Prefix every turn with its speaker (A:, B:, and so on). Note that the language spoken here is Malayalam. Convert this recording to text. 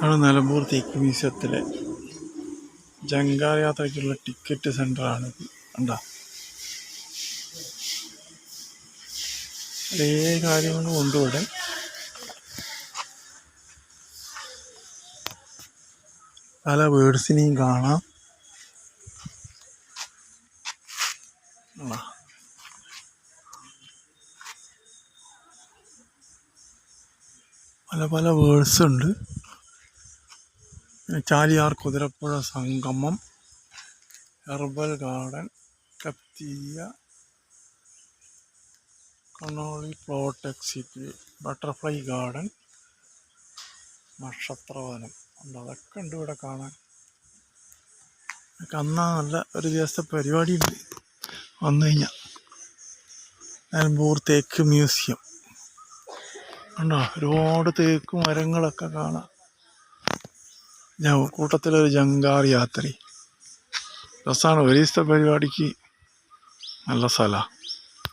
A: ആണ് നിലമ്പൂർ തേക്ക് മ്യൂസിയത്തിലെ ജങ്കാർ യാത്രയ്ക്കുള്ള ടിക്കറ്റ് സെൻ്ററാണിത്. കണ്ടോ, പല കാര്യങ്ങളും ഉണ്ട് ഇവിടെ. പല ബേഡ്സിനെയും കാണാം. പല പല ബേഡ്സ് ഉണ്ട്. ചാലിയാർ കുതിരപ്പുഴ സംഗമം, ഹെർബൽ ഗാർഡൻ, കപ്തീയ, Kannoli plot exit, butterfly garden, നക്ഷത്രവനം ഉണ്ട്. അതൊക്കെ ഉണ്ട് ഇവിടെ കാണാൻ. അന്നാ നല്ല ഒരു ദിവസത്തെ പരിപാടി ഉണ്ട് വന്നു കഴിഞ്ഞാൽ. നിലമ്പൂർ തേക്ക് മ്യൂസിയം ഉണ്ടോ, ഒരുപാട് തേക്ക് മരങ്ങളൊക്കെ കാണാം. കൂട്ടത്തിലൊരു ജങ്കാർ യാത്ര രസമാണ്. ഒരു ദിവസത്തെ പരിപാടിക്ക് നല്ല സ്ഥലമാണ്.